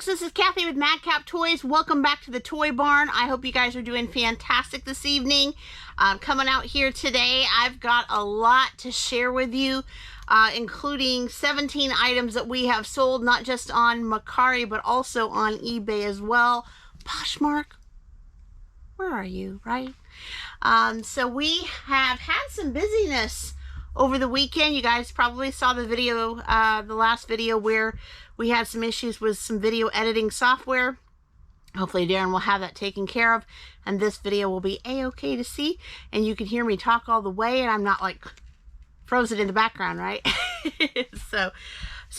this is Kathy with Madcap Toys. Welcome back to the Toy Barn. I hope you guys are doing fantastic this evening. Coming out here today, I've got a lot to share with you, including 17 items that we have sold, not just on Mercari, but also on eBay as well. Poshmark, where are you, right? So we have had some busyness over the weekend. You guys probably saw the video, the last video where we had some issues with some video editing software. Hopefully Darren will have that taken care of, and this video will be a-okay to see, and you can hear me talk all the way, and I'm not like frozen in the background, right? So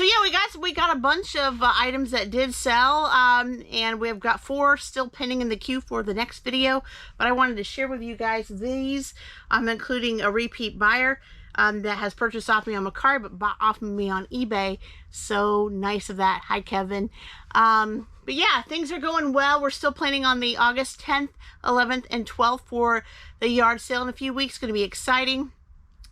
yeah, we got a bunch of items that did sell, and we've got 4 still pending in the queue for the next video, but I wanted to share with you guys these, including a repeat buyer that has purchased off me on Mercari but bought off of me on eBay. So nice of that. Hi, Kevin. But yeah, things are going well. We're still planning on the August 10th, 11th, and 12th for the yard sale in a few weeks. It's going to be exciting.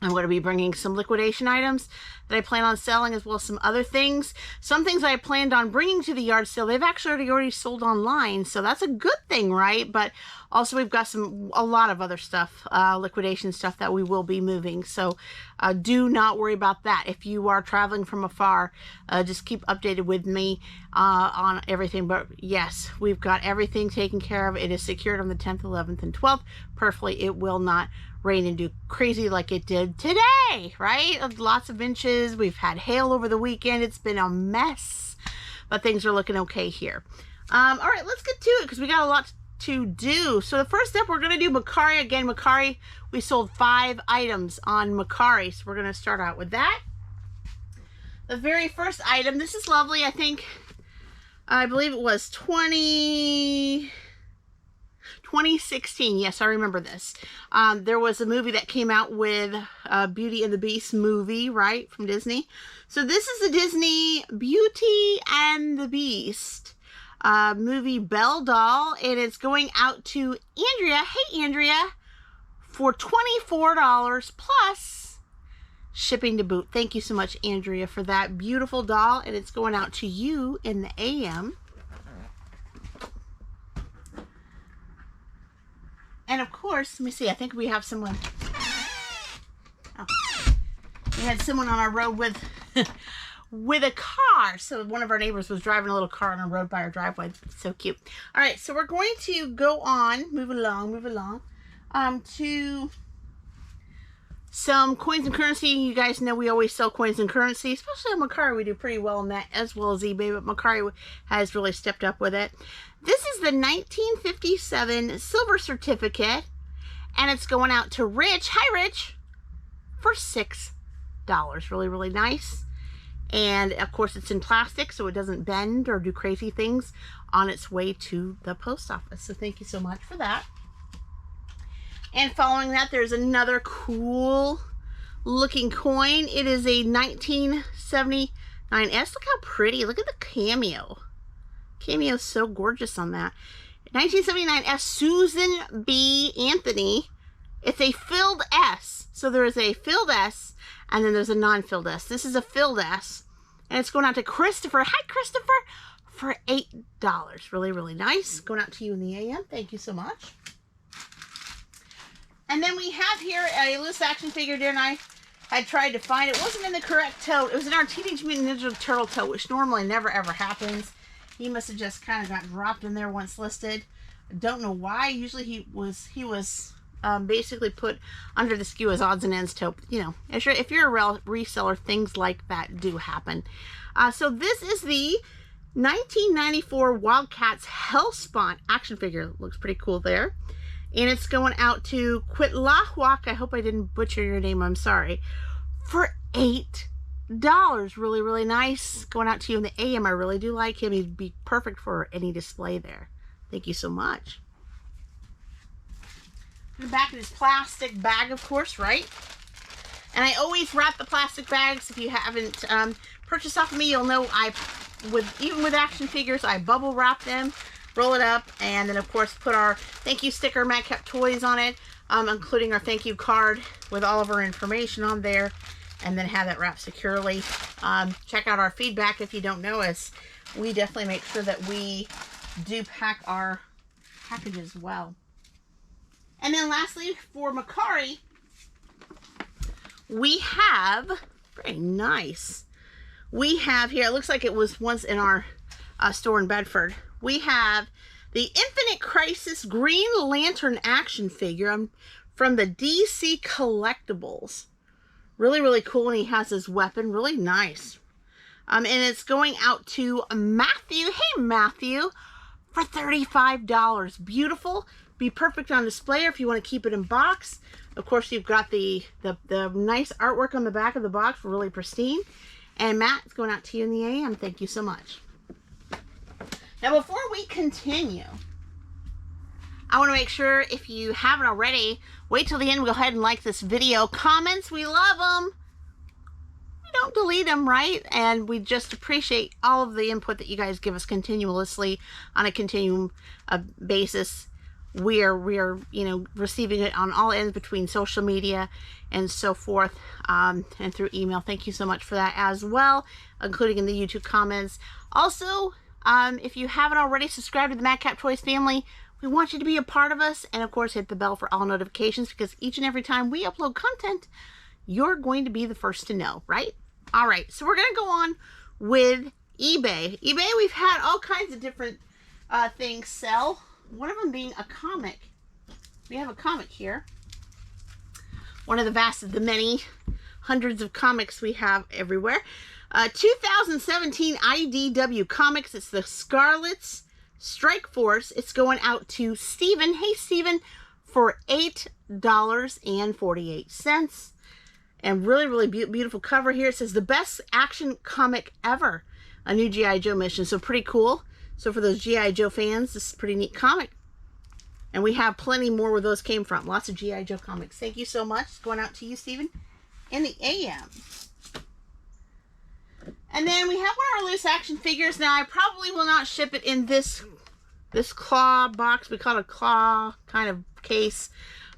I'm going to be bringing some liquidation items that I plan on selling, as well as some other things. Some things I planned on bringing to the yard sale, they've actually already sold online, so that's a good thing, right? But also we've got a lot of other stuff, liquidation stuff that we will be moving. So do not worry about that. If you are traveling from afar, just keep updated with me on everything. But yes, we've got everything taken care of. It is secured on the 10th, 11th, and 12th. Perfectly, it will not rain and do crazy like it did today, right? Lots of inches. We've had hail over the weekend. It's been a mess, but things are looking okay here. All right, let's get to it because we got a lot to do. So the first step, we're going to do Mercari. Again, Mercari, we sold 5 items on Mercari, so we're going to start out with that. The very first item, this is lovely. I believe it was 2016. Yes, I remember this. There was a movie that came out with Beauty and the Beast movie, right, from Disney. So this is the Disney Beauty and the Beast movie Belle doll, and it's going out to Andrea. Hey, Andrea, for $24 plus shipping to boot. Thank you so much, Andrea, for that beautiful doll, and it's going out to you in the AM. And of course, let me see, I think we have someone. Oh, we had someone on our road with with a car. So one of our neighbors was driving a little car on a road by our driveway. So cute. All right, so we're going to go on, move along, to some coins and currency. You guys know we always sell coins and currency, especially on Mercari. We do pretty well on that, as well as eBay, but Mercari has really stepped up with it. This is the 1957 silver certificate, and it's going out to Rich. Hi, Rich, for $6. Really, really nice. And of course, it's in plastic, so it doesn't bend or do crazy things on its way to the post office. So thank you so much for that. And following that, there's another cool looking coin. It is a 1979S. Look how pretty. Look at the cameo. Cameo is so gorgeous on that. 1979S Susan B. Anthony. It's a filled S. So there is a filled S, and then there's a non-filled S. This is a filled S, and it's going out to Christopher. Hi, Christopher, for $8. Really, really nice. Going out to you in the AM. Thank you so much. And then we have here a loose action figure. Darren and I had tried to find it. It wasn't in the correct tote. It was in our Teenage Mutant Ninja Turtle tote, which normally never ever happens. He must have just kind of got dropped in there once listed. I don't know why. Usually he was basically put under the SKU as odds and ends tote. You know, if you're a reseller, things like that do happen. So this is the 1994 Wildcats Hellspawn action figure. Looks pretty cool there. And it's going out to Quitlahwak. I hope I didn't butcher your name. I'm sorry. For $8. Really, really nice. Going out to you in the AM. I really do like him. He'd be perfect for any display there. Thank you so much. The back of this plastic bag, of course, right? And I always wrap the plastic bags. If you haven't purchased off of me, you'll know even with action figures, I bubble wrap them, roll it up, and then of course put our thank you sticker, Madcap Toys, on it, including our thank you card with all of our information on there. and then have that wrapped securely. Check out our feedback if you don't know us. We definitely make sure that we do pack our packages well. And then lastly, for Mercari, we have, very nice, we have here, it looks like it was once in our store in Bedford. We have the Infinite Crisis Green Lantern action figure from the DC Collectibles. Really, really cool, and he has his weapon. Really nice. And it's going out to Matthew. Hey, Matthew, for $35. Beautiful. Be perfect on display, or if you want to keep it in box. Of course, you've got the nice artwork on the back of the box, really pristine. And Matt, it's going out to you in the AM. Thank you so much. Now, before we continue, I want to make sure, if you haven't already, wait till the end. Go ahead and like this video. Comments, we love them. We don't delete them, right? And we just appreciate all of the input that you guys give us continuously on a continuum basis. We are receiving it on all ends between social media and so forth, and through email. Thank you so much for that as well, including in the YouTube comments. Also, if you haven't already subscribed to the Madcap Toys family, we want you to be a part of us, and of course hit the bell for all notifications, because each and every time we upload content, you're going to be the first to know, right? All right, so we're going to go on with eBay. eBay, we've had all kinds of different things sell. One of them being a comic. We have a comic here. One of the many hundreds of comics we have everywhere. 2017 IDW Comics. It's the Scarlet's Strike Force. It's going out to Steven. Hey, Steven, for $8.48. And really, really beautiful cover here. It says, the best action comic ever. A new G.I. Joe mission. So pretty cool. So for those G.I. Joe fans, this is a pretty neat comic. And we have plenty more where those came from. Lots of G.I. Joe comics. Thank you so much. It's going out to you, Steven, in the AM. And then we have one of our loose action figures. Now, I probably will not ship it in this claw box. We call it a claw kind of case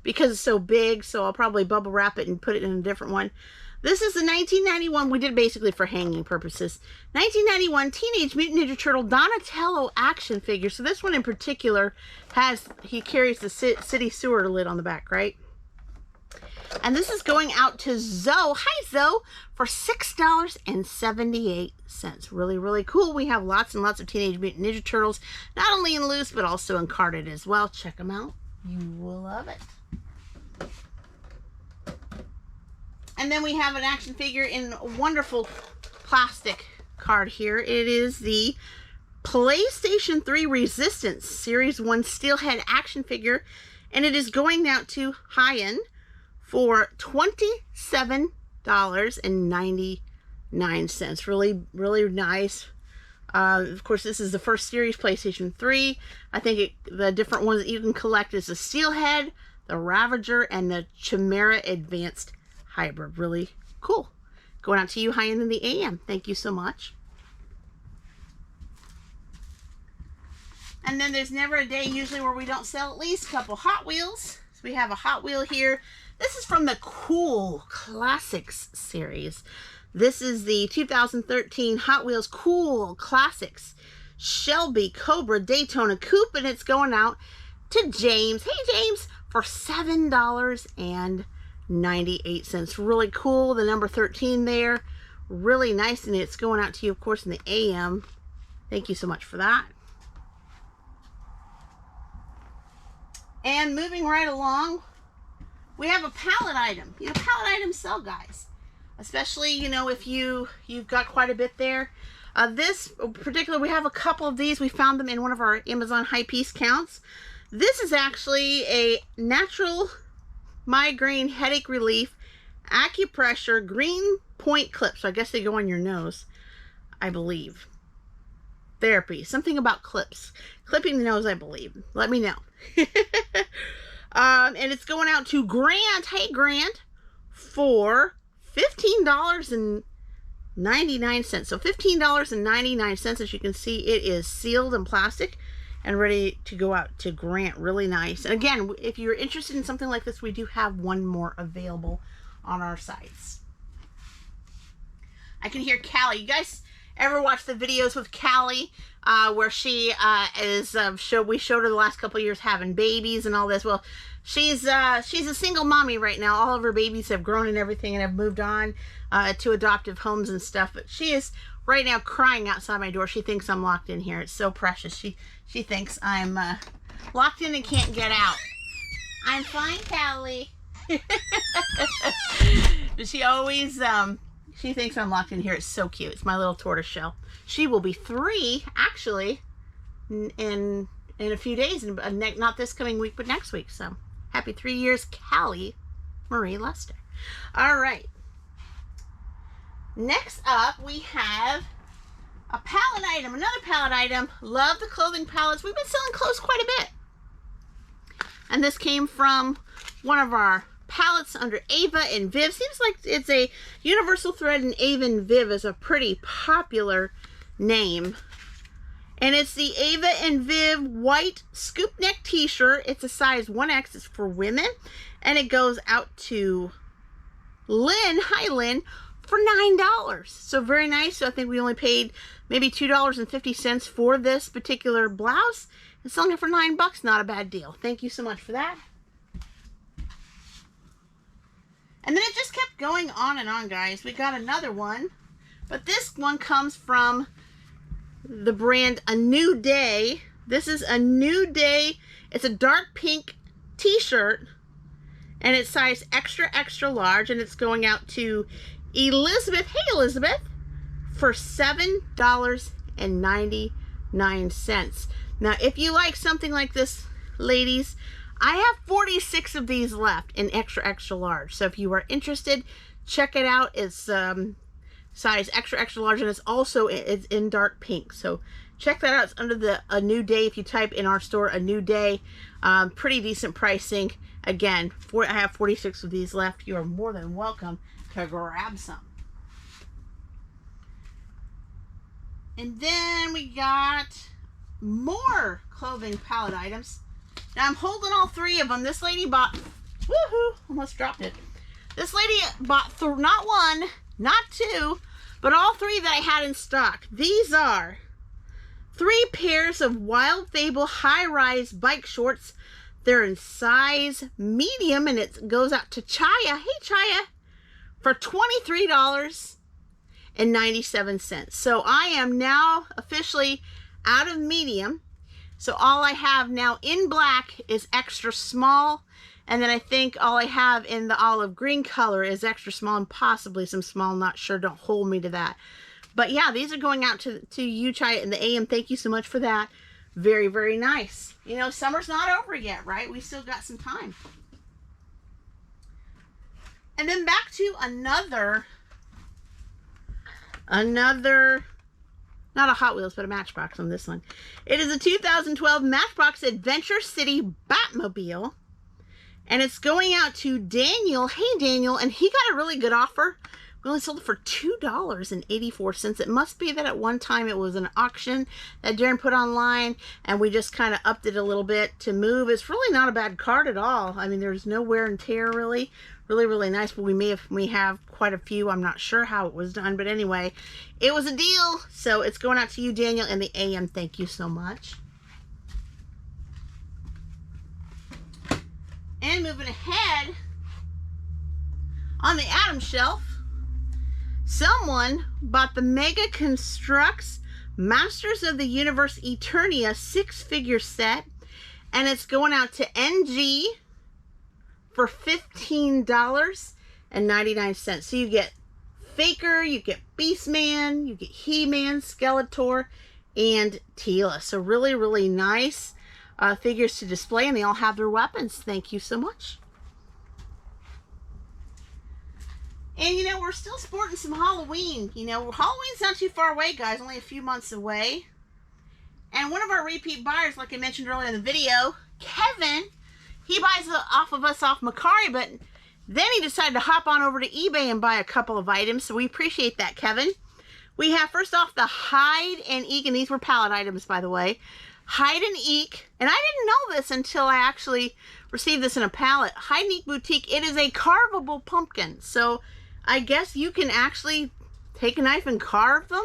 because it's so big. So I'll probably bubble wrap it and put it in a different one. This is the 1991, we did basically for hanging purposes, 1991 Teenage Mutant Ninja Turtle Donatello action figure. So this one in particular he carries the city sewer lid on the back, right? And this is going out to Zoe. Hi, Zoe, for $6.78. Really, really cool. We have lots and lots of Teenage Mutant Ninja Turtles, not only in loose, but also in carded as well. Check them out. You will love it. And then we have an action figure in a wonderful plastic card here. It is the PlayStation 3 Resistance Series 1 Steelhead action figure. And it is going out to High-End for $27.99. Really, really nice. Of course, this is the first series, PlayStation 3. I think the different ones that you can collect is the Steelhead, the Ravager, and the Chimera Advanced Hybrid. Really cool. Going out to you, High-End in the AM. Thank you so much. And then there's never a day usually where we don't sell at least a couple Hot Wheels. So we have a Hot Wheel here. This is from the Cool Classics series. This is the 2013 Hot Wheels Cool Classics Shelby Cobra Daytona Coupe, and it's going out to James. Hey, James, for $7.98. Really cool. The number 13 there. Really nice, and it's going out to you, of course, in the AM. Thank you so much for that. And moving right along, we have a pallet item. You know, pallet items sell, guys. Especially, you know, if you've got quite a bit there. This particular, we have a couple of these. We found them in one of our Amazon high piece counts. This is actually a natural migraine headache relief acupressure green point clip. So I guess they go on your nose, I believe. Therapy. Something about clips. Clipping the nose, I believe. Let me know. And it's going out to Grant. Hey, Grant, for $15.99. So $15.99. As you can see, it is sealed in plastic and ready to go out to Grant. Really nice. And again, if you're interested in something like this, we do have one more available on our sites. I can hear Callie. You guys ever watch the videos with Callie where she we showed her the last couple of years having babies and all this? Well, she's a single mommy right now. All of her babies have grown and everything and have moved on to adoptive homes and stuff. But she is right now crying outside my door. She thinks I'm locked in here. It's so precious. She thinks I'm locked in and can't get out. I'm fine, Callie. But she always she thinks I'm locked in here. It's so cute. It's my little tortoise shell. She will be 3 actually in a few days, not this coming week but next week. So happy 3 years, Callie Marie Lester. All right, next up we have a pallet item, another pallet item. Love the clothing pallets. We've been selling clothes quite a bit, and this came from one of our palettes under Ava and Viv. Seems like it's a Universal Thread, and Ava and Viv is a pretty popular name. And it's the Ava and Viv white scoop neck t-shirt. It's a size 1X. It's for women. And it goes out to Lynn. Hi, Lynn. For $9. So very nice. So I think we only paid maybe $2.50 for this particular blouse. And selling it for $9. Not a bad deal. Thank you so much for that. And then it just kept going on and on, guys. We got another one. But this one comes from the brand A New Day. This is A New Day. It's a dark pink t-shirt. And it's size extra, extra large. And it's going out to Elizabeth. Hey, Elizabeth. For $7.99. Now, if you like something like this, ladies, I have 46 of these left in extra, extra large. So if you are interested, check it out. It's size extra, extra large, and it's in dark pink. So check that out. It's under the A New Day. If you type in our store, A New Day, pretty decent pricing. Again, I have 46 of these left. You are more than welcome to grab some. And then we got more clothing pallet items. Now I'm holding all 3 of them. This lady bought, woohoo, almost dropped it. This lady bought not 1, not 2, but all 3 that I had in stock. These are 3 pairs of Wild Fable high-rise bike shorts. They're in size medium, and it goes out to Chaya. Hey, Chaya, for $23.97. So I am now officially out of medium. So all I have now in black is extra small. And then I think all I have in the olive green color is extra small and possibly some small. Not sure. Don't hold me to that. But yeah, these are going out to you, Chai, and the AM. Thank you so much for that. Very, very nice. You know, summer's not over yet, right? We still got some time. And then back to another, not a Hot Wheels, but a Matchbox on this one. It is a 2012 Matchbox Adventure City Batmobile. And it's going out to Daniel. Hey, Daniel. And he got a really good offer. We only sold it for $2.84. It must be that at one time it was an auction that Darren put online. And we just kind of upped it a little bit to move. It's really not a bad card at all. I mean, there's no wear and tear really. Really, really nice, but we have quite a few. I'm not sure how it was done, but anyway, it was a deal. So it's going out to you, Daniel, and the AM. Thank you so much. And moving ahead, on the Adam shelf, someone bought the Mega Construx Masters of the Universe Eternia 6-figure set, and it's going out to NG for $15.99. So you get Faker, you get Beastman, you get He-Man, Skeletor, and Teela. So really, really nice figures to display, and they all have their weapons. Thank you so much. And you know, we're still sporting some Halloween. You know, Halloween's not too far away, guys, only a few months away. And one of our repeat buyers, like I mentioned earlier in the video, Kevin, he buys off of us off Mercari, but then he decided to hop on over to eBay and buy a couple of items. So we appreciate that, Kevin. We have, first off, the Hide and Eek, and these were pallet items, by the way. Hide and Eek, and I didn't know this until I actually received this in a pallet. Hide and Eek Boutique, it is a carvable pumpkin. So I guess you can actually take a knife and carve them,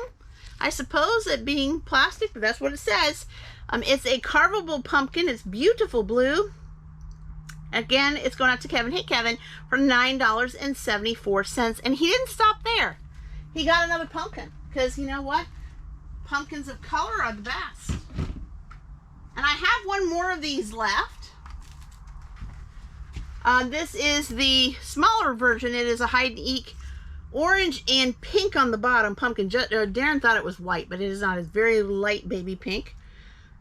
I suppose, it being plastic, but that's what it says. It's a carvable pumpkin. It's beautiful blue. Again, it's going out to Kevin. Hey, Kevin, for $9.74. And he didn't stop there. He got another pumpkin because you know what? Pumpkins of color are the best. And I have one more of these left. This is the smaller version. It is a hide and eek orange and pink on the bottom pumpkin. Darren thought it was white, but it is not. It's very light baby pink.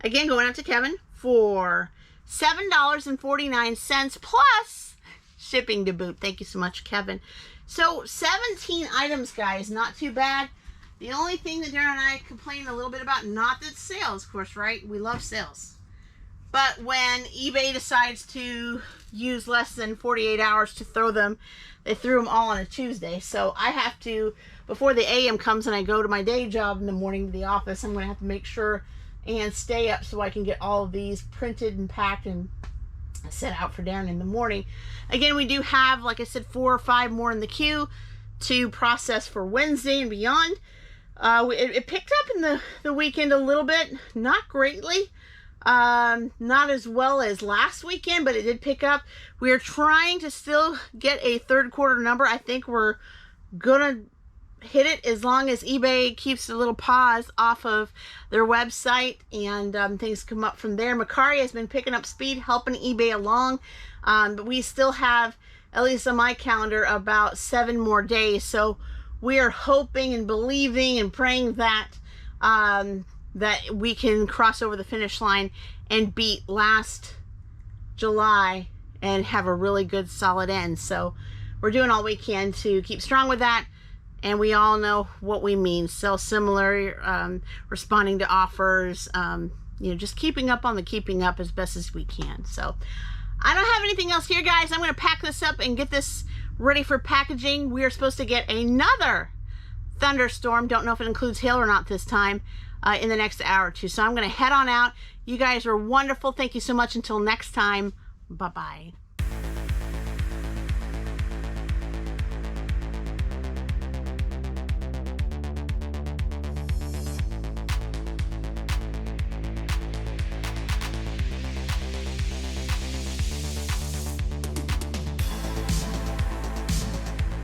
Again, going out to Kevin for $7.49 plus shipping to boot. Thank you so much, Kevin. So 17 items, guys. Not too bad. The only thing that Darren and I complain a little bit about, not that sales, of course, right? We love sales. But when eBay decides to use less than 48 hours to throw them, they threw them all on a Tuesday. So I have to, before the AM comes and I go to my day job in the morning to the office, I'm going to have to make sure and stay up so I can get all of these printed and packed and set out for Darren in the morning. Again, we do have, like I said, 4 or 5 more in the queue to process for Wednesday and beyond. It picked up in the weekend a little bit, not greatly. Not as well as last weekend, but it did pick up. We are trying to still get a third quarter number. I think we're gonna hit it as long as eBay keeps a little pause off of their website and things come up from there. Macari has been picking up speed, helping eBay along, but we still have, at least on my calendar, about 7 more days. So we are hoping and believing and praying that that we can cross over the finish line and beat last July and have a really good solid end. So we're doing all we can to keep strong with that, and we all know what we mean. Sell similar, responding to offers, just keeping up on the keeping up as best as we can. So I don't have anything else here, guys. I'm going to pack this up and get this ready for packaging. We are supposed to get another thunderstorm. Don't know if it includes hail or not this time. In the next hour or two. So I'm going to head on out. You guys are wonderful. Thank you so much. Until next time. Bye-bye.